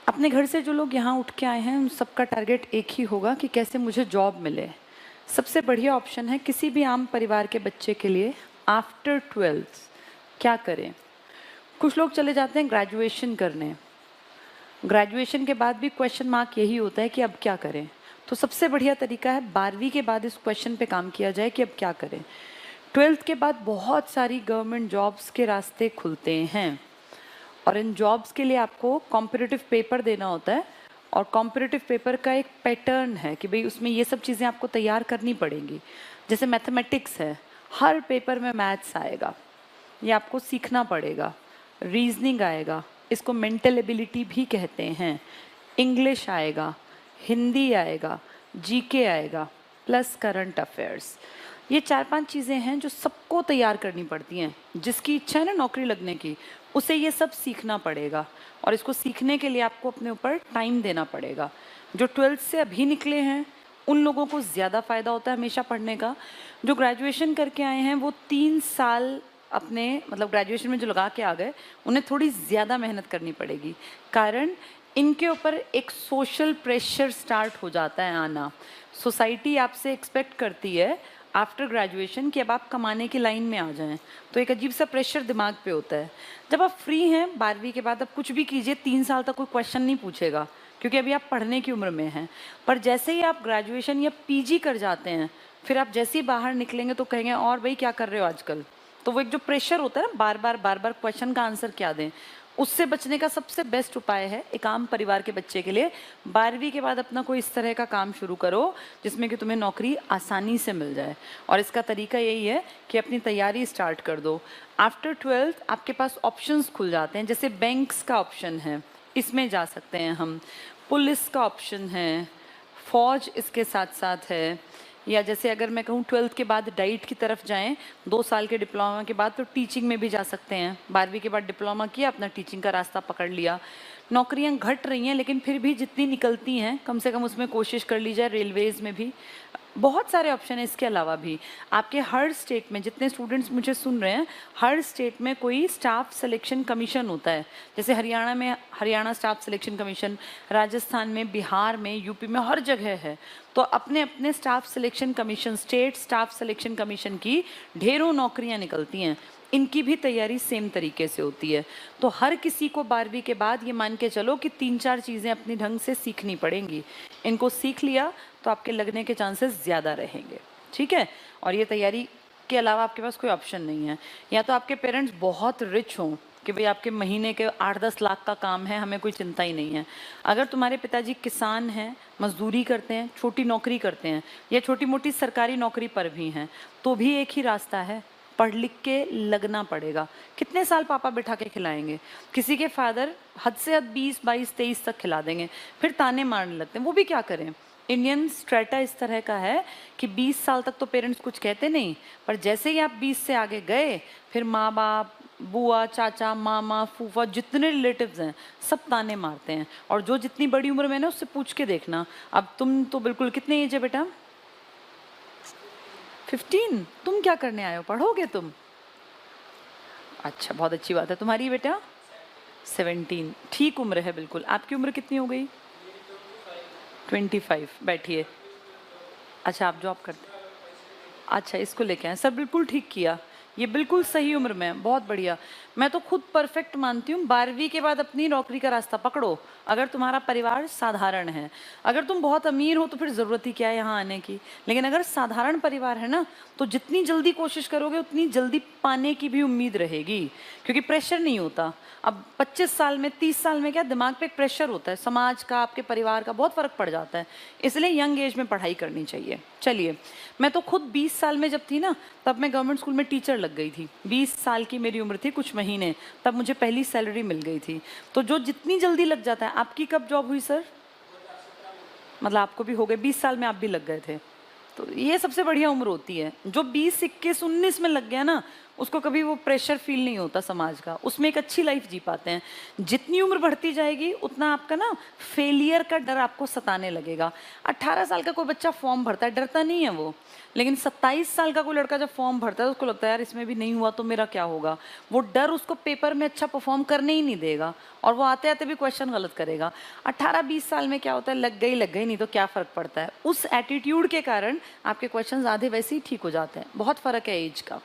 अपने घर से जो लोग यहाँ उठ के आए हैं उन सबका टारगेट एक ही होगा कि कैसे मुझे जॉब मिले। सबसे बढ़िया ऑप्शन है किसी भी आम परिवार के बच्चे के लिए आफ्टर 12th क्या करें। कुछ लोग चले जाते हैं ग्रेजुएशन करने, ग्रेजुएशन के बाद भी क्वेश्चन मार्क यही होता है कि अब क्या करें। तो सबसे बढ़िया तरीका है 12वीं के बाद इस क्वेश्चन पे काम किया जाए कि अब क्या करें। 12th के बाद बहुत सारी गवर्नमेंट जॉब्स के रास्ते खुलते हैं और इन जॉब्स के लिए आपको कॉम्पिटिटिव पेपर देना होता है और कॉम्पिटिटिव पेपर का एक पैटर्न है कि भाई उसमें ये सब चीज़ें आपको तैयार करनी पड़ेंगी। जैसे मैथमेटिक्स है, हर पेपर में मैथ्स आएगा, ये आपको सीखना पड़ेगा। रीजनिंग आएगा, इसको मेंटल एबिलिटी भी कहते हैं। इंग्लिश आएगा, हिंदी आएगा, जीके आएगा, प्लस करंट अफेयर्स। ये 4-5 चीज़ें हैं जो सबको तैयार करनी पड़ती हैं। जिसकी इच्छा है ना नौकरी लगने की, उसे ये सब सीखना पड़ेगा और इसको सीखने के लिए आपको अपने ऊपर टाइम देना पड़ेगा। जो 12th से अभी निकले हैं उन लोगों को ज़्यादा फ़ायदा होता है हमेशा पढ़ने का। जो ग्रेजुएशन करके आए हैं वो 3 साल अपने मतलब ग्रेजुएशन में जो लगा के आ गए, उन्हें थोड़ी ज़्यादा मेहनत करनी पड़ेगी। कारण इनके ऊपर एक सोशल प्रेशर स्टार्ट हो जाता है आना। सोसाइटी आपसे एक्सपेक्ट करती है आफ्टर ग्रेजुएशन कि अब आप कमाने की लाइन में आ जाएं, तो एक अजीब सा प्रेशर दिमाग पे होता है। जब आप फ्री हैं 12वीं के बाद, अब कुछ भी कीजिए 3 साल तक कोई क्वेश्चन नहीं पूछेगा क्योंकि अभी आप पढ़ने की उम्र में हैं। पर जैसे ही आप ग्रेजुएशन या पीजी कर जाते हैं, फिर आप जैसे ही बाहर निकलेंगे तो कहेंगे और भाई क्या कर रहे हो आजकल। तो वो एक जो प्रेशर होता है ना, बार बार क्वेश्चन का आंसर क्या दें, उससे बचने का सबसे बेस्ट उपाय है एक आम परिवार के बच्चे के लिए 12वीं के बाद अपना कोई इस तरह का काम शुरू करो जिसमें कि तुम्हें नौकरी आसानी से मिल जाए। और इसका तरीका यही है कि अपनी तैयारी स्टार्ट कर दो। आफ्टर 12th आपके पास ऑप्शंस खुल जाते हैं, जैसे बैंक्स का ऑप्शन है, इसमें जा सकते हैं हम। पुलिस का ऑप्शन है, फौज इसके साथ साथ है, या जैसे अगर मैं कहूँ 12th के बाद डाइट की तरफ जाएं, 2 साल के डिप्लोमा के बाद तो टीचिंग में भी जा सकते हैं। 12वीं के बाद डिप्लोमा किया, अपना टीचिंग का रास्ता पकड़ लिया। नौकरियां घट रही हैं लेकिन फिर भी जितनी निकलती हैं कम से कम उसमें कोशिश कर ली जाए। रेलवेज़ में भी बहुत सारे ऑप्शन है। इसके अलावा भी आपके हर स्टेट में, जितने स्टूडेंट्स मुझे सुन रहे हैं, हर स्टेट में कोई स्टाफ सिलेक्शन कमीशन होता है। जैसे हरियाणा में Haryana staff selection commission, Rajasthan में, बिहार में, यूपी में, हर जगह है। तो अपने अपने staff selection commission, state staff selection commission की ढेरों नौकरियां निकलती हैं। इनकी भी तैयारी सेम तरीके से होती है। तो हर किसी को 12वीं के बाद ये मान के चलो कि 3-4 चीज़ें अपनी ढंग से सीखनी पड़ेंगी। इनको सीख लिया तो आपके लगने के चांसेस ज़्यादा रहेंगे। ठीक है। और ये तैयारी के अलावा आपके पास कोई ऑप्शन नहीं है। या तो आपके पेरेंट्स बहुत रिच हों कि भाई आपके महीने के 8-10 लाख का काम है, हमें कोई चिंता ही नहीं है। अगर तुम्हारे पिताजी किसान हैं, मजदूरी करते हैं, छोटी नौकरी करते हैं या छोटी मोटी सरकारी नौकरी पर भी हैं, तो भी एक ही रास्ता है, पढ़ लिख के लगना पड़ेगा। कितने साल पापा बिठा के खिलाएंगे। किसी के फादर हद से हद 20, 22, 23 तक खिला देंगे, फिर ताने मारने लगते हैं। वो भी क्या करें। इंडियन स्ट्रेटा इस तरह का है कि 20 साल तक तो पेरेंट्स कुछ कहते नहीं, पर जैसे ही आप 20 से आगे गए, फिर माँ बाप, बुआ, चाचा, मामा, फूफा, जितने रिलेटिव्स हैं सब ताने मारते हैं। और जो जितनी बड़ी उम्र में ना, उससे पूछ के देखना। अब तुम तो बिल्कुल, कितने एज है बेटा? 15। तुम क्या करने आए हो, पढ़ोगे तुम? अच्छा, बहुत अच्छी बात है। तुम्हारी बेटा 17, ठीक उम्र है बिल्कुल। आपकी उम्र कितनी हो गई? 25। बैठिए। अच्छा, आप जॉब करते हैं? अच्छा, इसको लेके आए सर, बिल्कुल ठीक किया। ये बिल्कुल सही उम्र में है, बहुत बढ़िया। मैं तो खुद परफेक्ट मानती हूँ। 12वीं के बाद अपनी नौकरी का रास्ता पकड़ो, अगर तुम्हारा परिवार साधारण है। अगर तुम बहुत अमीर हो तो फिर ज़रूरत ही क्या है यहाँ आने की। लेकिन अगर साधारण परिवार है ना, तो जितनी जल्दी कोशिश करोगे उतनी जल्दी पाने की भी उम्मीद रहेगी, क्योंकि प्रेशर नहीं होता। अब 25 साल में, 30 साल में क्या दिमाग पे एक प्रेशर होता है, समाज का, आपके परिवार का बहुत फ़र्क पड़ जाता है। इसलिए यंग एज में पढ़ाई करनी चाहिए। चलिए, मैं तो खुद 20 साल में जब थी ना, तब मैं गवर्नमेंट स्कूल में टीचर लग गई थी। 20 साल की मेरी उम्र थी, कुछ महीने, तब मुझे पहली सैलरी मिल गई थी। तो जो जितनी जल्दी लग जाता है। आपकी कब जॉब हुई सर? मतलब आपको भी हो गए 20 साल में, आप भी लग गए थे। तो ये सबसे बढ़िया उम्र होती है। जो 20, 21, 19 में लग गया ना, उसको कभी वो प्रेशर फील नहीं होता समाज का, उसमें एक अच्छी लाइफ जी पाते हैं। जितनी उम्र बढ़ती जाएगी उतना आपका ना फेलियर का डर आपको सताने लगेगा। 18 साल का कोई बच्चा फॉर्म भरता है, डरता नहीं है वो, लेकिन 27 साल का कोई लड़का जब फॉर्म भरता है तो उसको लगता है यार इसमें भी नहीं हुआ तो मेरा क्या होगा। वो डर उसको पेपर में अच्छा परफॉर्म करने ही नहीं देगा और वो आते आते भी क्वेश्चन गलत करेगा। 18-20 साल में क्या होता है, लग गई नहीं तो क्या फ़र्क पड़ता है। उस एटीट्यूड के कारण आपके क्वेश्चन आधे वैसे ही ठीक हो जाते हैं। बहुत फ़र्क है एज का।